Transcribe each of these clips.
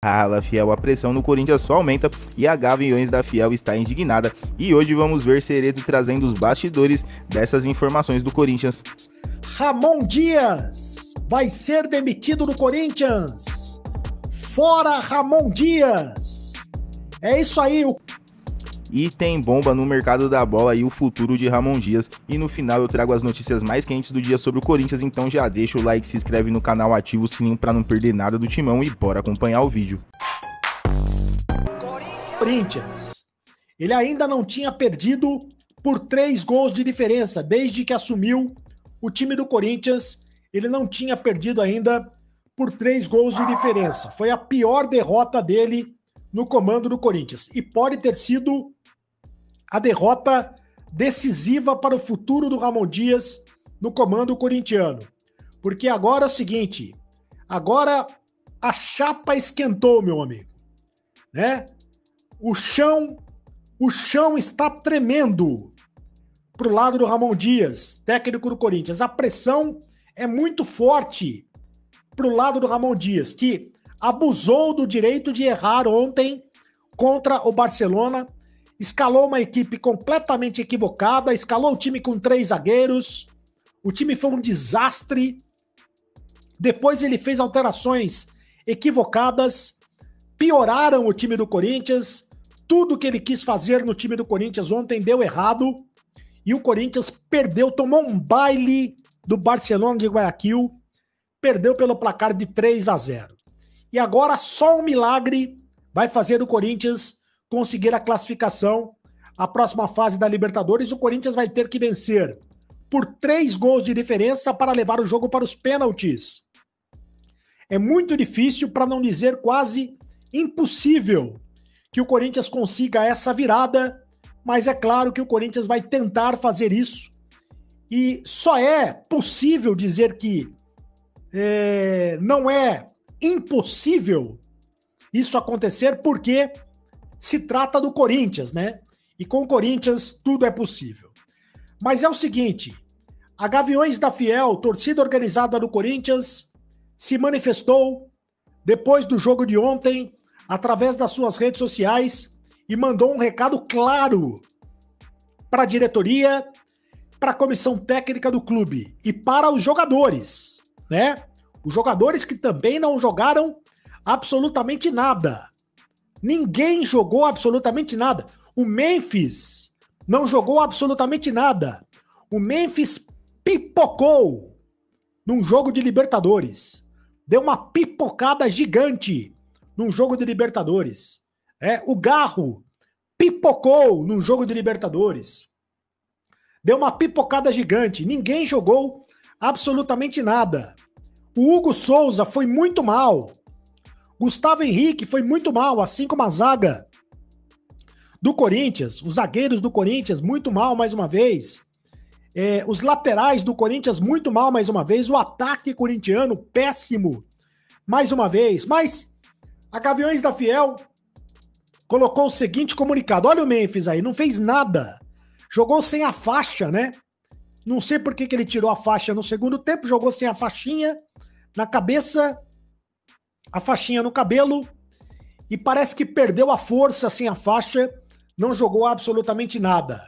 Fala, Fiel, a pressão no Corinthians só aumenta e a Gaviões da Fiel está indignada. E hoje vamos ver Ceredo trazendo os bastidores dessas informações do Corinthians. Ramon Dias vai ser demitido do Corinthians. Fora Ramon Dias. É isso aí. E tem bomba no mercado da bola e o futuro de Ramon Dias. E no final eu trago as notícias mais quentes do dia sobre o Corinthians, então já deixa o like, se inscreve no canal, ativa o sininho para não perder nada do Timão e bora acompanhar o vídeo. Corinthians. Ele ainda não tinha perdido por 3 gols de diferença. Desde que assumiu o time do Corinthians, ele não tinha perdido ainda por 3 gols de diferença. Foi a pior derrota dele no comando do Corinthians. E pode ter sido a derrota decisiva para o futuro do Ramon Dias no comando corintiano. Porque agora é o seguinte, agora a chapa esquentou, meu amigo, né? O chão está tremendo pro lado do Ramon Dias, técnico do Corinthians. A pressão é muito forte pro lado do Ramon Dias, que abusou do direito de errar ontem contra o Barcelona, escalou uma equipe completamente equivocada, escalou o time com 3 zagueiros, o time foi um desastre, depois ele fez alterações equivocadas, pioraram o time do Corinthians, tudo que ele quis fazer no time do Corinthians ontem deu errado, e o Corinthians perdeu, tomou um baile do Barcelona de Guayaquil, perdeu pelo placar de 3-0. E agora só um milagre vai fazer o Corinthians conseguir a classificação à próxima fase da Libertadores. O Corinthians vai ter que vencer por 3 gols de diferença para levar o jogo para os pênaltis. É muito difícil, para não dizer quase impossível, que o Corinthians consiga essa virada, mas é claro que o Corinthians vai tentar fazer isso. E só é possível dizer que não é impossível isso acontecer porque se trata do Corinthians, né? E com o Corinthians tudo é possível. Mas é o seguinte, a Gaviões da Fiel, torcida organizada do Corinthians, se manifestou depois do jogo de ontem, através das suas redes sociais, e mandou um recado claro para a diretoria, para a comissão técnica do clube e para os jogadores, né? Os jogadores que também não jogaram absolutamente nada. Ninguém jogou absolutamente nada. O Memphis não jogou absolutamente nada. O Memphis pipocou num jogo de Libertadores. Deu uma pipocada gigante num jogo de Libertadores. O Garro pipocou num jogo de Libertadores. Deu uma pipocada gigante. Ninguém jogou absolutamente nada. O Hugo Souza foi muito mal. Gustavo Henrique foi muito mal, assim como a zaga do Corinthians. Os zagueiros do Corinthians, muito mal mais uma vez. Os laterais do Corinthians, muito mal mais uma vez. O ataque corintiano, péssimo mais uma vez. Mas a Gaviões da Fiel colocou o seguinte comunicado. Olha o Memphis aí, não fez nada. Jogou sem a faixa, né? Não sei por que ele tirou a faixa no segundo tempo, jogou sem a faixinha na cabeça, a faixinha no cabelo, e parece que perdeu a força sem a faixa, não jogou absolutamente nada.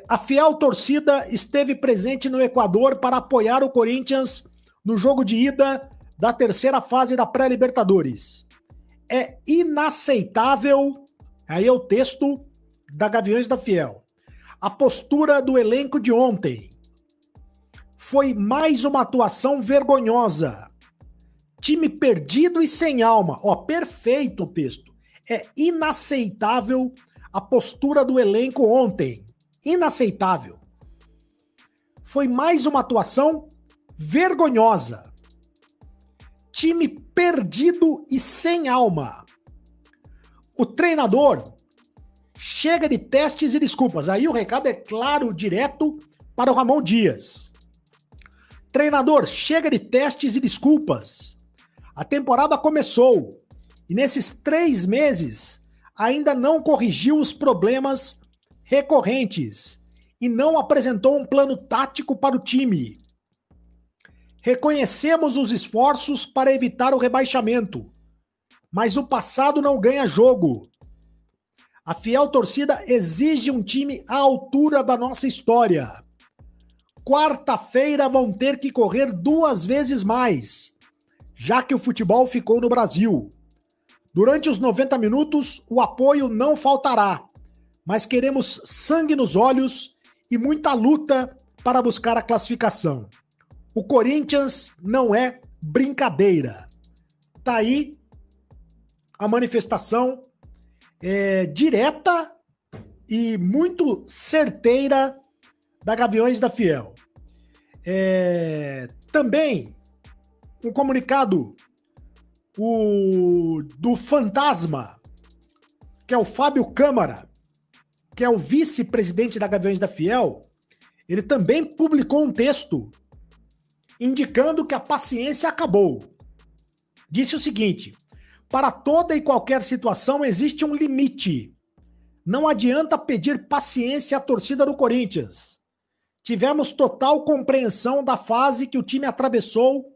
A fiel torcida esteve presente no Equador para apoiar o Corinthians no jogo de ida da 3ª fase da pré-Libertadores. É inaceitável, aí é o texto da Gaviões da Fiel, a postura do elenco de ontem. Foi mais uma atuação vergonhosa. Time perdido e sem alma. Perfeito o texto. É inaceitável a postura do elenco ontem. Inaceitável. Foi mais uma atuação vergonhosa. Time perdido e sem alma. O treinador chega de testes e desculpas. Aí o recado é claro, direto para o Ramon Dias. Treinador, chega de testes e desculpas. A temporada começou e nesses 3 meses ainda não corrigiu os problemas recorrentes e não apresentou um plano tático para o time. Reconhecemos os esforços para evitar o rebaixamento, mas o passado não ganha jogo. A fiel torcida exige um time à altura da nossa história. Quarta-feira vão ter que correr 2 vezes mais, já que o futebol ficou no Brasil. Durante os 90 minutos, o apoio não faltará, mas queremos sangue nos olhos e muita luta para buscar a classificação. O Corinthians não é brincadeira. Tá aí a manifestação direta e muito certeira da Gaviões da Fiel. Também um comunicado do Fantasma, que é o Fábio Câmara, que é o vice-presidente da Gaviões da Fiel. Ele também publicou um texto indicando que a paciência acabou. Disse o seguinte: para toda e qualquer situação existe um limite. Não adianta pedir paciência à torcida do Corinthians. Tivemos total compreensão da fase que o time atravessou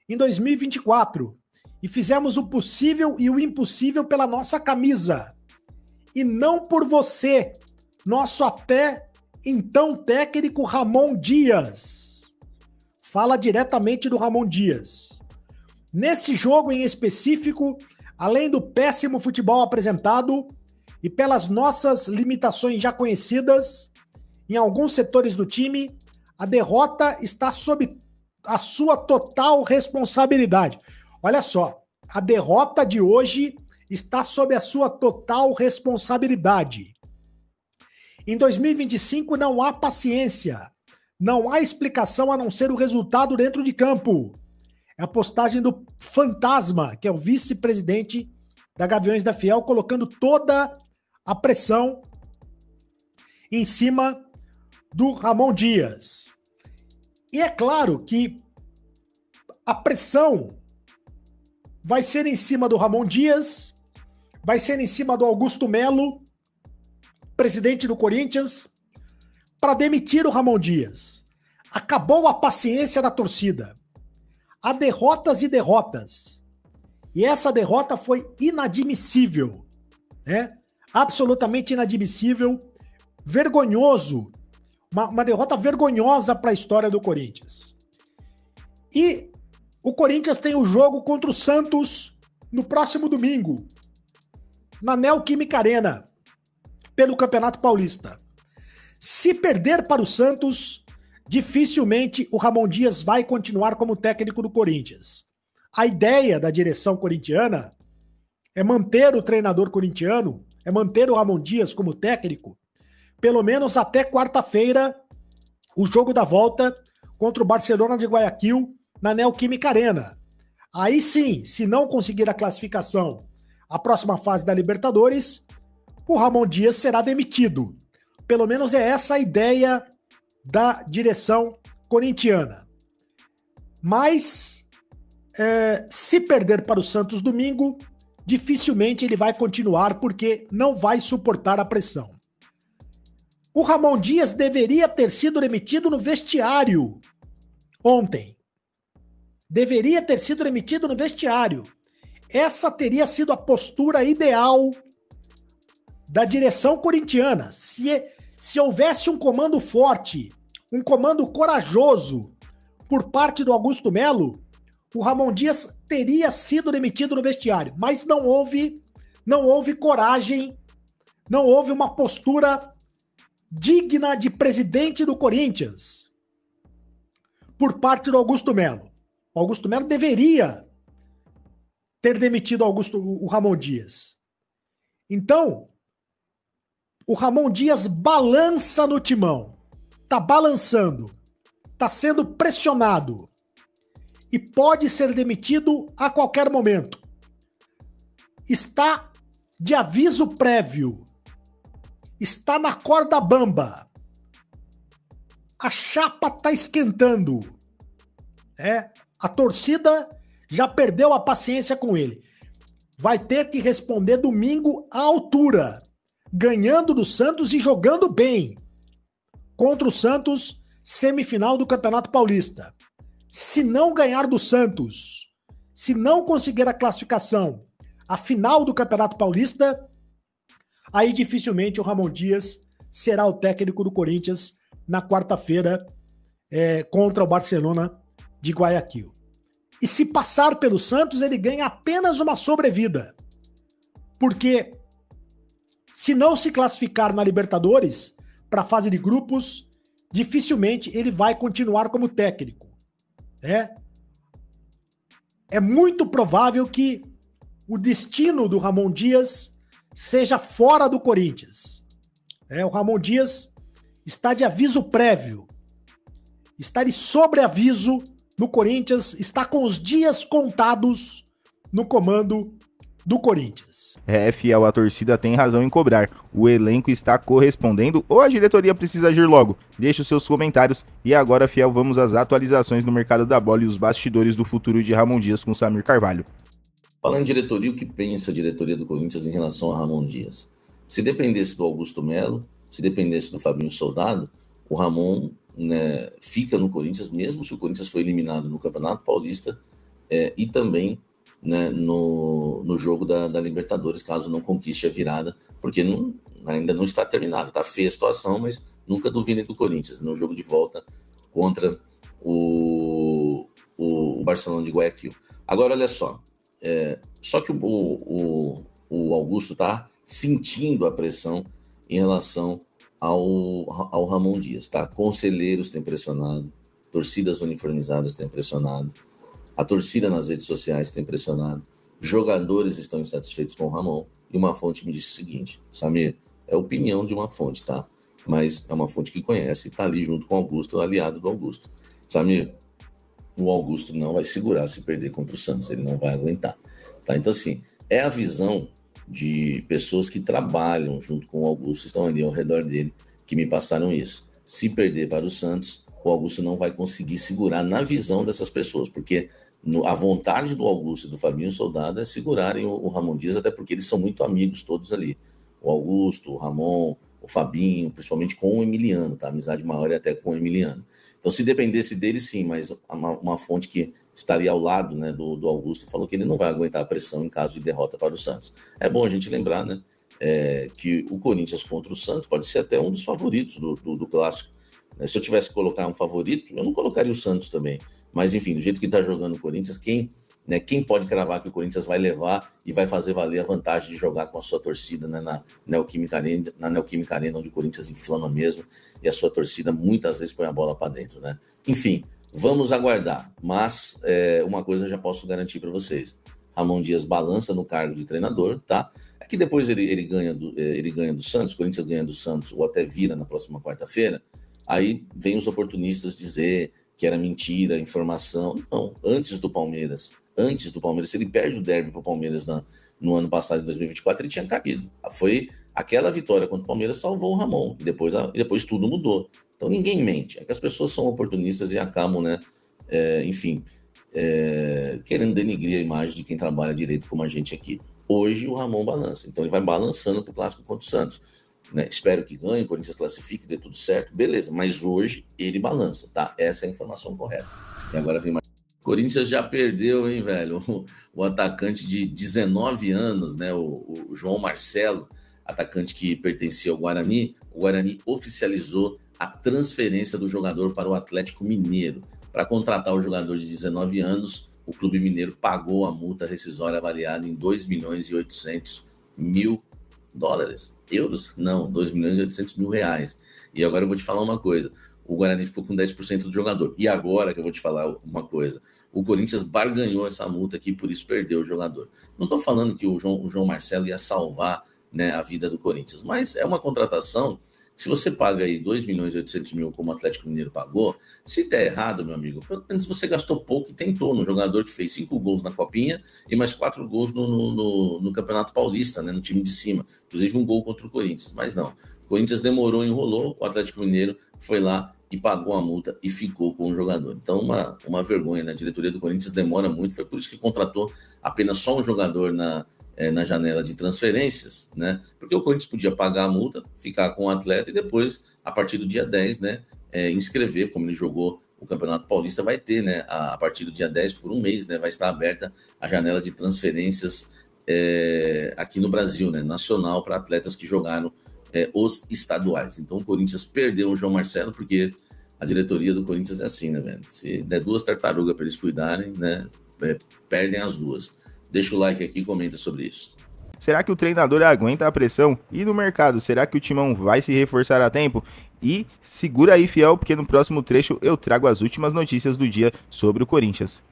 em 2024 e fizemos o possível e o impossível pela nossa camisa. E não por você, nosso até então técnico Ramon Dias. Fala diretamente do Ramon Dias. Nesse jogo em específico, além do péssimo futebol apresentado e pelas nossas limitações já conhecidas, em alguns setores do time, a derrota está sob a sua total responsabilidade. Olha só, a derrota de hoje está sob a sua total responsabilidade. Em 2025 não há paciência, não há explicação a não ser o resultado dentro de campo. É a postagem do Fantasma, que é o vice-presidente da Gaviões da Fiel, colocando toda a pressão em cima do Ramon Dias. E é claro que a pressão vai ser em cima do Ramon Dias, vai ser em cima do Augusto Melo, presidente do Corinthians, para demitir o Ramon Dias. Acabou a paciência da torcida. Há derrotas e derrotas. E essa derrota foi inadmissível, né? Absolutamente inadmissível, vergonhoso, uma derrota vergonhosa para a história do Corinthians. E o Corinthians tem o jogo contra o Santos no próximo domingo, na Neoquímica Arena, pelo Campeonato Paulista. Se perder para o Santos, dificilmente o Ramon Dias vai continuar como técnico do Corinthians. A ideia da direção corintiana é manter o treinador corintiano, é manter o Ramon Dias como técnico, pelo menos até quarta-feira, o jogo da volta contra o Barcelona de Guayaquil na Neoquímica Arena. Aí sim, se não conseguir a classificação à próxima fase da Libertadores, o Ramon Dias será demitido. Pelo menos é essa a ideia da direção corintiana. Mas, se perder para o Santos domingo, dificilmente ele vai continuar, porque não vai suportar a pressão. O Ramon Dias deveria ter sido demitido no vestiário ontem. Deveria ter sido demitido no vestiário. Essa teria sido a postura ideal da direção corintiana. Se houvesse um comando forte, um comando corajoso por parte do Augusto Melo, o Ramon Dias teria sido demitido no vestiário. Mas não houve coragem, não houve uma postura digna de presidente do Corinthians por parte do Augusto Melo. O Augusto Melo deveria ter demitido o Ramon Dias. Então, o Ramon Dias balança no timão. Tá balançando. Tá sendo pressionado. E pode ser demitido a qualquer momento. Está de aviso prévio. Está na corda bamba. A chapa tá esquentando. A torcida já perdeu a paciência com ele. Vai ter que responder domingo à altura, ganhando do Santos e jogando bem contra o Santos, semifinal do Campeonato Paulista. Se não ganhar do Santos, se não conseguir a classificação a final do Campeonato Paulista, aí dificilmente o Ramon Dias será o técnico do Corinthians na quarta-feira contra o Barcelona de Guayaquil. E se passar pelo Santos, ele ganha apenas uma sobrevida. Porque se não se classificar na Libertadores para a fase de grupos, dificilmente ele vai continuar como técnico. É muito provável que o destino do Ramon Dias seja fora do Corinthians. O Ramon Dias está de aviso prévio, está de sobreaviso no Corinthians, está com os dias contados no comando do Corinthians. Fiel, a torcida tem razão em cobrar. O elenco está correspondendo ou a diretoria precisa agir logo? Deixe os seus comentários. E agora, Fiel, vamos às atualizações no mercado da bola e os bastidores do futuro de Ramon Dias com Samir Carvalho. Falando em diretoria, o que pensa a diretoria do Corinthians em relação a Ramon Dias? Se dependesse do Augusto Melo, se dependesse do Fabinho Soldado, o Ramon, né, fica no Corinthians, mesmo se o Corinthians foi eliminado no Campeonato Paulista e também, né, no jogo da Libertadores, caso não conquiste a virada, porque ainda não está terminado. Está feia a situação, mas nunca duvidem do Corinthians no jogo de volta contra o Barcelona de Guayaquil. Agora, olha só, só que o Augusto está sentindo a pressão em relação ao Ramon Dias, tá? Conselheiros têm pressionado, torcidas uniformizadas têm pressionado, a torcida nas redes sociais tem pressionado, jogadores estão insatisfeitos com o Ramon, e uma fonte me disse o seguinte: Samir, é opinião de uma fonte, tá? Mas é uma fonte que conhece e tá ali junto com o Augusto, aliado do Augusto. Samir, o Augusto não vai segurar se perder contra o Santos, ele não vai aguentar, tá? Então, assim, é a visão de pessoas que trabalham junto com o Augusto, estão ali ao redor dele, que me passaram isso. Se perder para o Santos, o Augusto não vai conseguir segurar na visão dessas pessoas, porque a vontade do Augusto e do Fabinho Soldado é segurarem o Ramon Dias, até porque eles são muito amigos todos ali. O Augusto, o Ramon, o Fabinho, principalmente com o Emiliano, tá? A amizade maior é até com o Emiliano. Então, se dependesse dele, sim, mas uma fonte que estaria ao lado, né, do Augusto falou que ele não vai aguentar a pressão em caso de derrota para o Santos. É bom a gente lembrar, né, que o Corinthians contra o Santos pode ser até um dos favoritos do clássico. Se eu tivesse que colocar um favorito, eu não colocaria o Santos também. Mas, enfim, do jeito que está jogando o Corinthians, quem pode cravar que o Corinthians vai levar e vai fazer valer a vantagem de jogar com a sua torcida, né, na Neoquímica Arena, onde o Corinthians inflama mesmo, e a sua torcida muitas vezes põe a bola para dentro, né? Enfim, vamos aguardar. Mas uma coisa eu já posso garantir para vocês: Ramon Dias balança no cargo de treinador, tá? É que depois ele ganha do Santos, o Corinthians ganha do Santos, ou até vira na próxima quarta-feira. Aí vem os oportunistas dizer que era mentira, informação. Não, antes do Palmeiras, se ele perde o derby para o Palmeiras no ano passado, em 2024, ele tinha caído. Foi aquela vitória contra o Palmeiras salvou o Ramon, e depois tudo mudou. Então ninguém mente, é que as pessoas são oportunistas e acabam, né, querendo denigrir a imagem de quem trabalha direito como a gente aqui. Hoje o Ramon balança, então ele vai balançando para o clássico contra o Santos. Né? Espero que ganhe, o Corinthians classifique, dê tudo certo, beleza, mas hoje ele balança, tá? Essa é a informação correta. E agora vem mais. O Corinthians já perdeu, hein, velho? O atacante de 19 anos, né? O João Marcelo, atacante que pertencia ao Guarani. O Guarani oficializou a transferência do jogador para o Atlético Mineiro. Para contratar o jogador de 19 anos, o Clube Mineiro pagou a multa rescisória avaliada em 2.800.000 dólares? Euros? Não, 2.800.000 reais. E agora eu vou te falar uma coisa: o Guarani ficou com 10% do jogador. E agora que eu vou te falar uma coisa: o Corinthians barganhou essa multa aqui, por isso perdeu o jogador. Não estou falando que o João Marcelo ia salvar, né, a vida do Corinthians, mas é uma contratação. Se você paga aí 2.800.000 como o Atlético Mineiro pagou, se der errado, meu amigo, pelo menos você gastou pouco e tentou no jogador que fez 5 gols na Copinha e mais 4 gols no Campeonato Paulista, né, no time de cima. Inclusive um gol contra o Corinthians, mas não. O Corinthians demorou, enrolou, o Atlético Mineiro foi lá e pagou a multa e ficou com o jogador. Então, uma vergonha, né? A diretoria do Corinthians demora muito, foi por isso que contratou apenas só um jogador na janela de transferências, né? Porque o Corinthians podia pagar a multa, ficar com o atleta e depois, a partir do dia 10, né, inscrever, como ele jogou o Campeonato Paulista, vai ter, né, a partir do dia 10, por um mês, né, vai estar aberta a janela de transferências aqui no Brasil, né, nacional, para atletas que jogaram os estaduais. Então o Corinthians perdeu o João Marcelo, porque a diretoria do Corinthians é assim, né, velho? Se der 2 tartarugas para eles cuidarem, né, perdem as 2. Deixa o like aqui e comenta sobre isso. Será que o treinador aguenta a pressão? E no mercado, será que o Timão vai se reforçar a tempo? E segura aí, fiel, porque no próximo trecho eu trago as últimas notícias do dia sobre o Corinthians.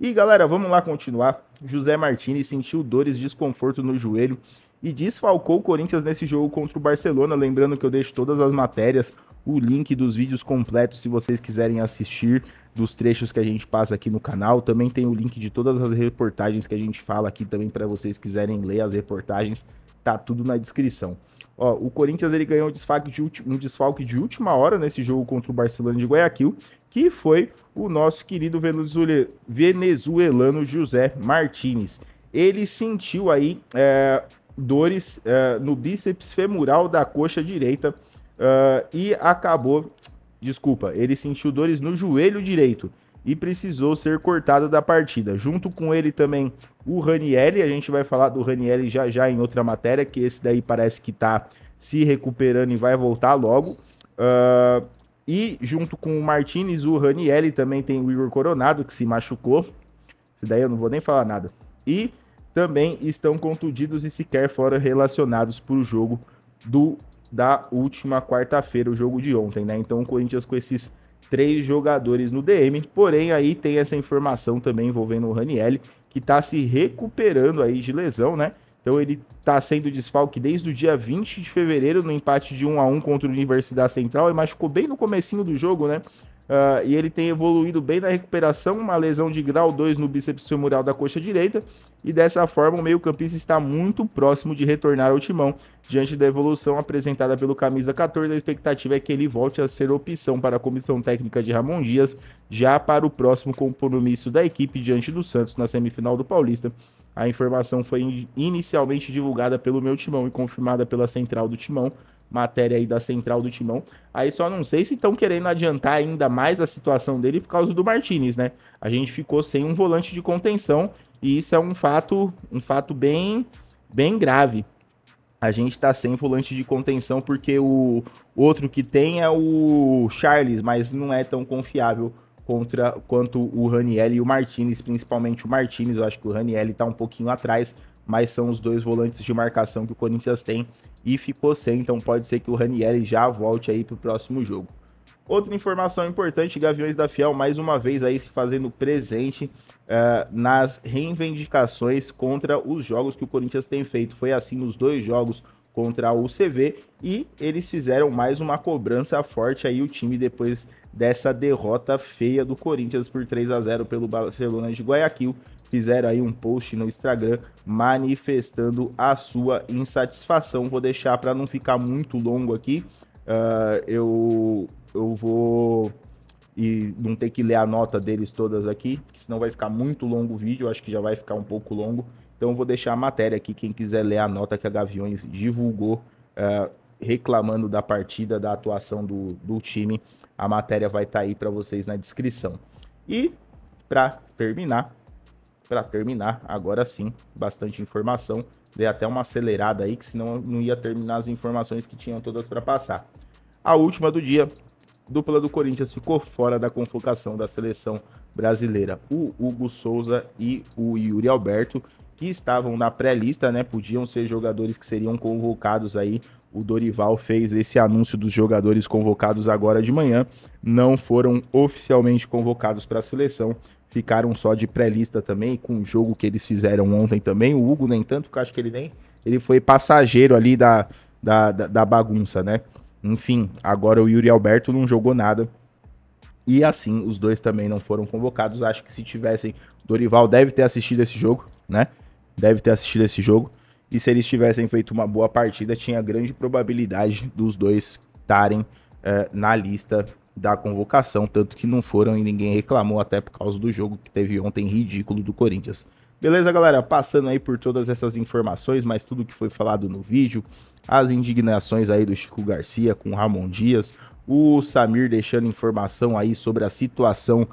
E galera, vamos lá continuar. José Martini sentiu dores e desconforto no joelho e desfalcou o Corinthians nesse jogo contra o Barcelona. Lembrando que eu deixo todas as matérias, o link dos vídeos completos se vocês quiserem assistir, dos trechos que a gente passa aqui no canal. Também tem o link de todas as reportagens que a gente fala aqui também para vocês quiserem ler as reportagens. Tá tudo na descrição. Ó, o Corinthians ele ganhou um desfalque de última hora nesse jogo contra o Barcelona de Guayaquil, que foi o nosso querido venezuelano José Martínez. Ele sentiu aí dores no bíceps femoral da coxa direita e acabou... Desculpa, ele sentiu dores no joelho direito e precisou ser cortado da partida. Junto com ele também o Ranieri, a gente vai falar do Ranieri já em outra matéria, que esse daí parece que tá se recuperando e vai voltar logo. E junto com o Martínez, o Ranieri, também tem o Igor Coronado, que se machucou. Esse daí eu não vou nem falar nada. E também estão contundidos e sequer foram relacionados para o jogo da última quarta-feira, o jogo de ontem, né? Então o Corinthians com esses 3 jogadores no DM, porém aí tem essa informação também envolvendo o Ranieri, que tá se recuperando aí de lesão, né? Então ele tá sendo desfalque desde o dia 20 de fevereiro no empate de 1-1 contra a Universidade Central, e machucou bem no comecinho do jogo, né? E ele tem evoluído bem na recuperação, uma lesão de grau 2 no bíceps femoral da coxa direita, e dessa forma o meio-campista está muito próximo de retornar ao Timão. Diante da evolução apresentada pelo camisa 14, a expectativa é que ele volte a ser opção para a comissão técnica de Ramon Dias, já para o próximo compromisso da equipe diante do Santos na semifinal do Paulista. A informação foi inicialmente divulgada pelo Meu Timão e confirmada pela Central do Timão, matéria aí da Central do Timão. Aí só não sei se estão querendo adiantar ainda mais a situação dele por causa do Martínez, né? A gente ficou sem um volante de contenção e isso é um fato bem grave. A gente tá sem volante de contenção porque o outro que tem é o Charles, mas não é tão confiável quanto o Ranieri e o Martínez, principalmente o Martínez. Eu acho que o Ranieri tá um pouquinho atrás, mas são os 2 volantes de marcação que o Corinthians tem e ficou sem, então pode ser que o Ranieri já volte aí pro próximo jogo. Outra informação importante, Gaviões da Fiel mais uma vez aí se fazendo presente nas reivindicações contra os jogos que o Corinthians tem feito. Foi assim nos 2 jogos contra o CV e eles fizeram mais uma cobrança forte aí, o time, depois dessa derrota feia do Corinthians por 3-0 pelo Barcelona de Guayaquil. Fizeram aí um post no Instagram manifestando a sua insatisfação. Vou deixar para não ficar muito longo aqui, eu vou e não ter que ler a nota deles todas aqui, senão vai ficar muito longo o vídeo, acho que já vai ficar um pouco longo. Então eu vou deixar a matéria aqui, quem quiser ler a nota que a Gaviões divulgou, reclamando da partida, da atuação do time, a matéria vai estar aí para vocês na descrição. E para terminar, agora sim, bastante informação, dei até uma acelerada aí, que senão não ia terminar as informações que tinham todas para passar. A última do dia: dupla do Corinthians ficou fora da convocação da seleção brasileira. O Hugo Souza e o Yuri Alberto, que estavam na pré-lista, né? Podiam ser jogadores que seriam convocados aí. O Dorival fez esse anúncio dos jogadores convocados agora de manhã. Não foram oficialmente convocados para a seleção. Ficaram só de pré-lista também, com o jogo que eles fizeram ontem também. O Hugo nem tanto, porque eu acho que ele foi passageiro ali da bagunça, né? Enfim, agora o Yuri Alberto não jogou nada. E assim, os 2 também não foram convocados. Acho que se tivessem... Dorival deve ter assistido esse jogo, né? Deve ter assistido esse jogo. E se eles tivessem feito uma boa partida, tinha grande probabilidade dos 2 estarem na lista da convocação. Tanto que não foram e ninguém reclamou, até por causa do jogo que teve ontem ridículo do Corinthians. Beleza, galera? Passando aí por todas essas informações, mas tudo que foi falado no vídeo, as indignações aí do Chico Garcia com o Ramon Dias, O Samir deixando informação aí sobre a situação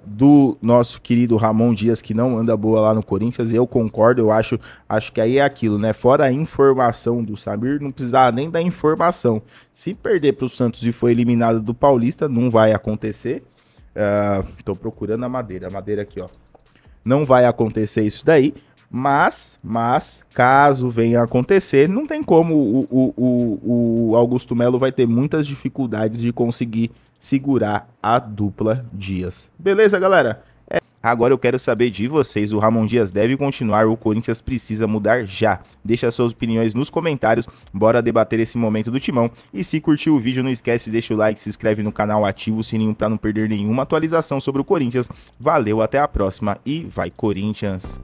do nosso querido Ramon Dias, que não anda boa lá no Corinthians. Eu concordo, eu acho que aí é aquilo, né? Fora a informação do Samir, não precisava nem da informação. Se perder para o Santos e for eliminado do Paulista, não vai acontecer. Tô procurando a madeira aqui, ó. Não vai acontecer isso daí. Mas, caso venha a acontecer, não tem como, o Augusto Melo vai ter muitas dificuldades de conseguir segurar a dupla Dias. Beleza, galera? Agora eu quero saber de vocês, o Ramon Dias deve continuar ou o Corinthians precisa mudar já? Deixa suas opiniões nos comentários, bora debater esse momento do Timão. E se curtiu o vídeo, não esquece, deixa o like, se inscreve no canal, ativa o sininho para não perder nenhuma atualização sobre o Corinthians. Valeu, até a próxima e vai Corinthians!